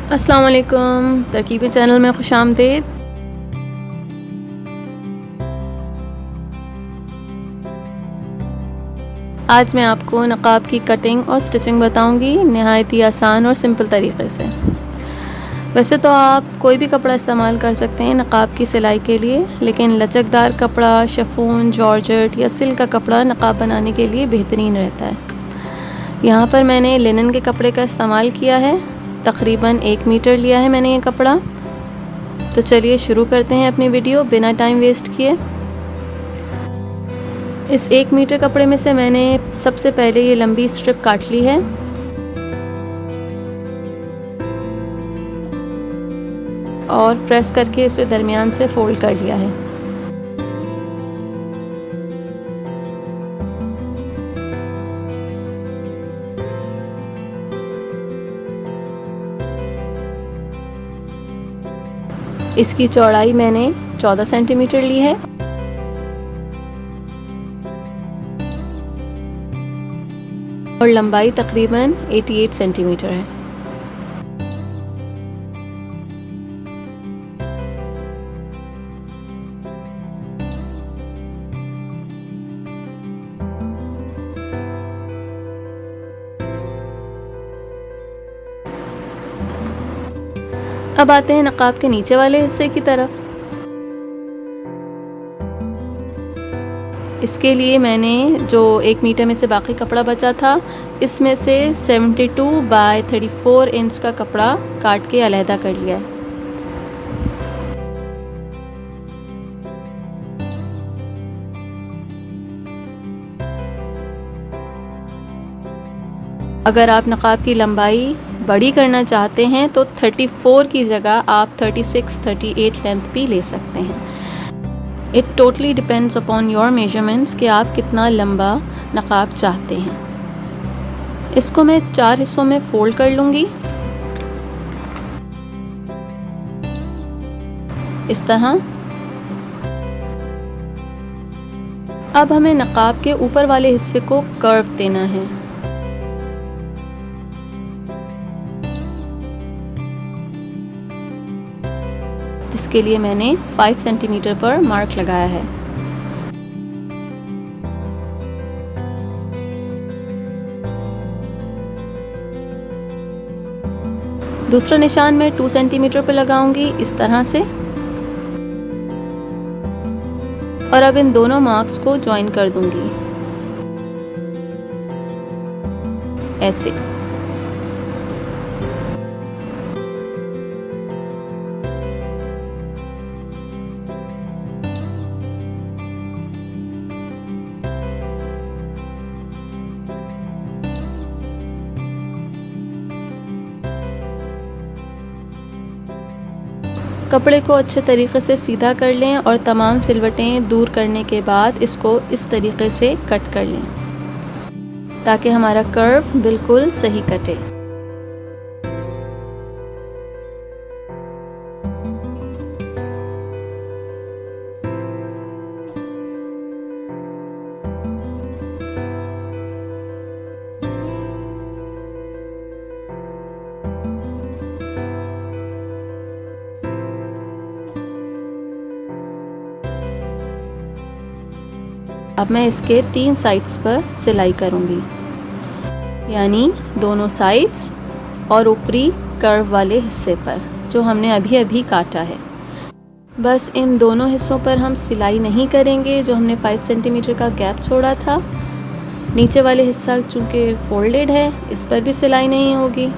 अस्सलाम वालेकुम, तरकीबी चैनल में खुशामदीद। आज मैं आपको नक़ाब की कटिंग और स्टिचिंग बताऊंगी नहायत ही आसान और सिंपल तरीक़े से। वैसे तो आप कोई भी कपड़ा इस्तेमाल कर सकते हैं नक़ाब की सिलाई के लिए, लेकिन लचकदार कपड़ा, शिफॉन, जॉर्जेट या सिल्क का कपड़ा नक़ाब बनाने के लिए बेहतरीन रहता है। यहाँ पर मैंने लिनन के कपड़े का इस्तेमाल किया है। तकरीबन 1 मीटर लिया है मैंने ये कपड़ा। तो चलिए शुरू करते हैं अपनी वीडियो बिना टाइम वेस्ट किए। इस 1 मीटर कपड़े में से मैंने सबसे पहले ये लंबी स्ट्रिप काट ली है और प्रेस करके इसे दरमियान से फोल्ड कर लिया है। इसकी चौड़ाई मैंने 14 सेंटीमीटर ली है और लंबाई तकरीबन 88 सेंटीमीटर है। अब आते हैं नक़ाब के नीचे वाले हिस्से की तरफ। इसके लिए मैंने जो 1 मीटर में से बाकी कपड़ा बचा था, इसमें से 72 बाय 34 इंच का कपड़ा काट के अलहदा कर लिया है। अगर आप नक़ाब की लंबाई बड़ी करना चाहते हैं तो 34 की जगह आप 36-38 लेंथ भी ले सकते हैं। It totally depends upon your measurements कि आप कितना लंबा नक़ाब चाहते हैं। इसको मैं 4 हिस्सों में फोल्ड कर लूँगी इस तरह। अब हमें नक़ाब के ऊपर वाले हिस्से को कर्व देना है। जिसके लिए मैंने 5 सेंटीमीटर पर मार्क लगाया है। दूसरा निशान मैं 2 सेंटीमीटर पर लगाऊंगी इस तरह से, और अब इन दोनों मार्क्स को ज्वाइन कर दूंगी ऐसे। कपड़े को अच्छे तरीके से सीधा कर लें और तमाम सिलवटें दूर करने के बाद इसको इस तरीके से कट कर लें ताकि हमारा कर्व बिल्कुल सही कटे। अब मैं इसके 3 साइड्स पर सिलाई करूंगी, यानी दोनों साइड्स और ऊपरी कर्व वाले हिस्से पर जो हमने अभी अभी काटा है। बस इन दोनों हिस्सों पर हम सिलाई नहीं करेंगे, जो हमने 5 सेंटीमीटर का गैप छोड़ा था। नीचे वाले हिस्सा चूँकि फोल्डेड है, इस पर भी सिलाई नहीं होगी।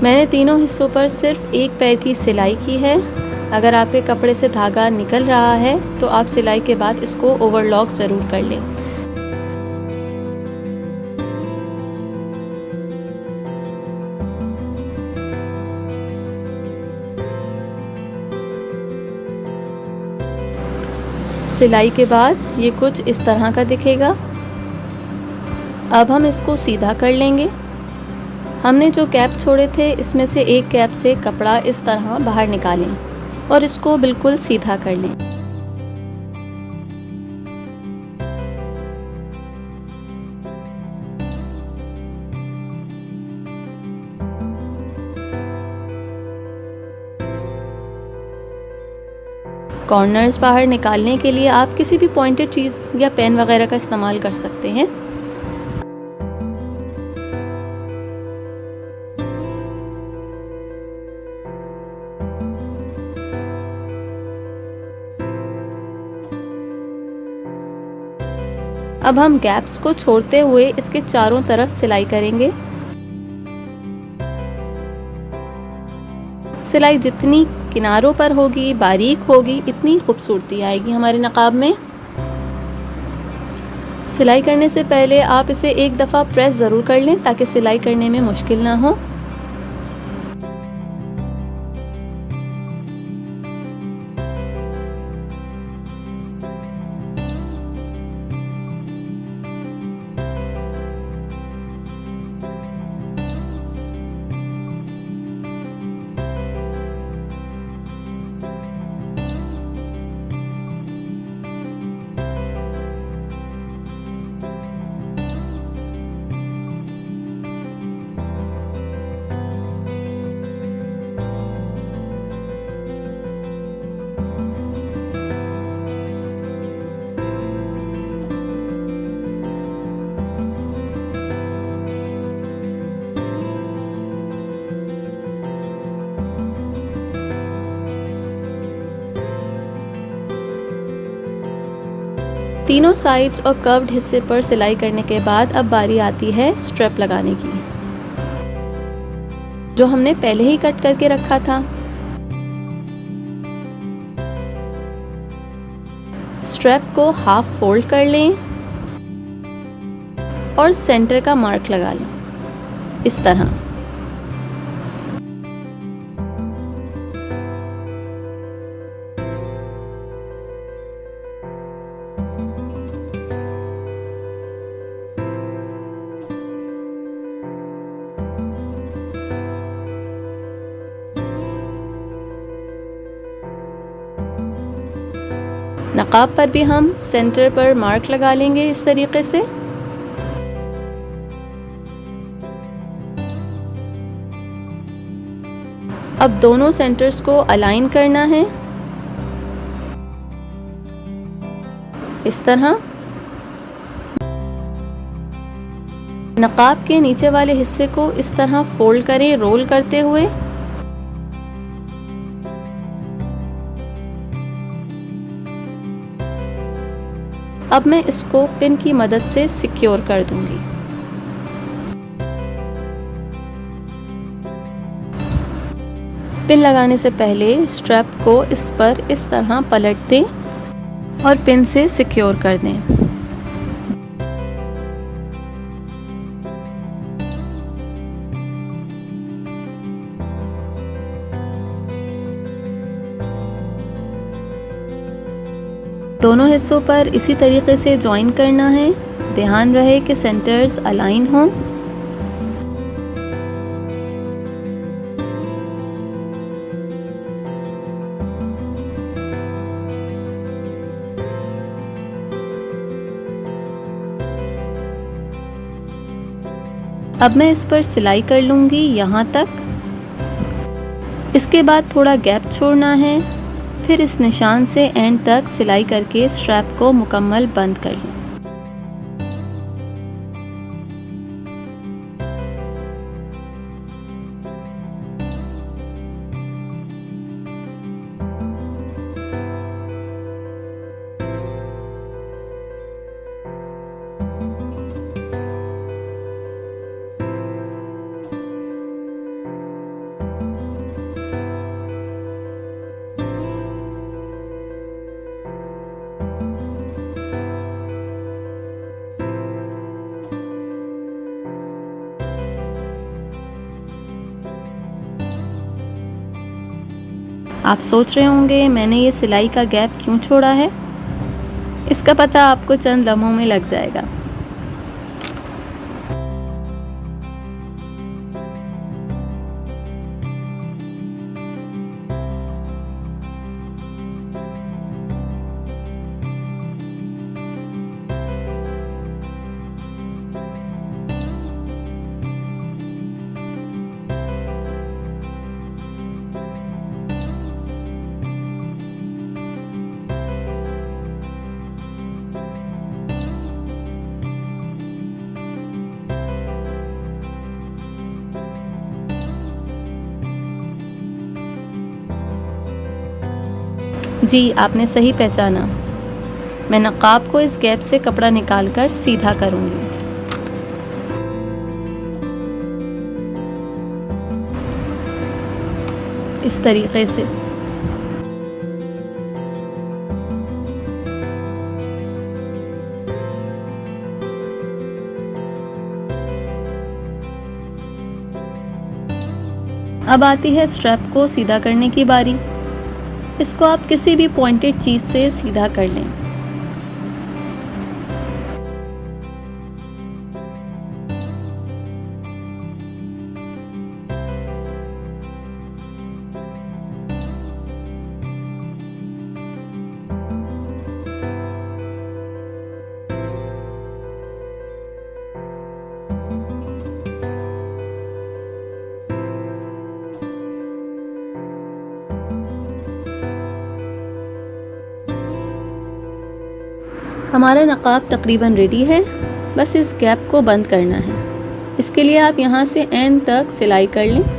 मैंने तीनों हिस्सों पर सिर्फ एक पैर की सिलाई की है। अगर आपके कपड़े से धागा निकल रहा है तो आप सिलाई के बाद इसको ओवरलॉक ज़रूर कर लें। सिलाई के बाद ये कुछ इस तरह का दिखेगा। अब हम इसको सीधा कर लेंगे। हमने जो गैप छोड़े थे इसमें से एक गैप से कपड़ा इस तरह बाहर निकालें और इसको बिल्कुल सीधा कर लें। कॉर्नर्स बाहर निकालने के लिए आप किसी भी पॉइंटेड चीज़ या पेन वगैरह का इस्तेमाल कर सकते हैं। अब हम गैप्स को छोड़ते हुए इसके चारों तरफ सिलाई करेंगे। सिलाई जितनी किनारों पर होगी, बारीक होगी, इतनी खूबसूरती आएगी हमारे नकाब में। सिलाई करने से पहले आप इसे एक दफ़ा प्रेस ज़रूर कर लें ताकि सिलाई करने में मुश्किल ना हो। तीनों साइड्स और कर्व्ड हिस्से पर सिलाई करने के बाद अब बारी आती है स्ट्रैप लगाने की, जो हमने पहले ही कट करके रखा था। स्ट्रैप को हाफ फोल्ड कर लें और सेंटर का मार्क लगा लें इस तरह। नकाब पर भी हम सेंटर पर मार्क लगा लेंगे इस तरीके से। अब दोनों सेंटर्स को अलाइन करना है इस तरह। नकाब के नीचे वाले हिस्से को इस तरह फोल्ड करें रोल करते हुए। अब मैं इसको पिन की मदद से सिक्योर कर दूंगी। पिन लगाने से पहले स्ट्रैप को इस पर इस तरह पलट दें और पिन से सिक्योर कर दें। दोनों हिस्सों पर इसी तरीके से जॉइन करना है। ध्यान रहे कि सेंटर्स अलाइन हों। अब मैं इस पर सिलाई कर लूँगी यहाँ तक। इसके बाद थोड़ा गैप छोड़ना है, फिर इस निशान से एंड तक सिलाई करके स्ट्रैप को मुकम्मल बंद कर लें। आप सोच रहे होंगे मैंने ये सिलाई का गैप क्यों छोड़ा है। इसका पता आपको चंद लम्हों में लग जाएगा। जी, आपने सही पहचाना। मैं नकाब को इस गैप से कपड़ा निकालकर सीधा करूँगी। इस तरीके से। अब आती है स्ट्रैप को सीधा करने की बारी। इसको आप किसी भी पॉइंटेड चीज़ से सीधा कर लें। हमारा नकाब तकरीबन रेडी है, बस इस गैप को बंद करना है। इसके लिए आप यहाँ से एंड तक सिलाई कर लें।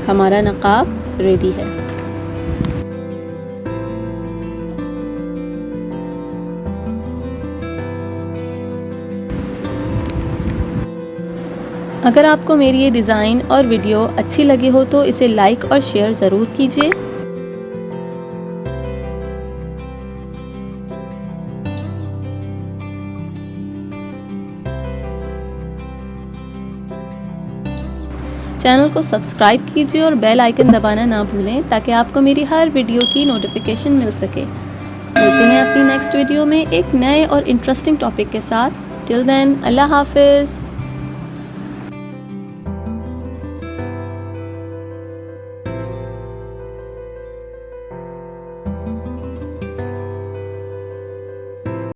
हमारा नकाब रेडी है। अगर आपको मेरी ये डिज़ाइन और वीडियो अच्छी लगी हो तो इसे लाइक और शेयर ज़रूर कीजिए। चैनल को सब्सक्राइब कीजिए और बेल आइकन दबाना ना भूलें ताकि आपको मेरी हर वीडियो की नोटिफिकेशन मिल सके। मिलते हैं अपनी नेक्स्ट वीडियो में एक नए और इंटरेस्टिंग टॉपिक के साथ। टिल देन, अल्लाह हाफिज़।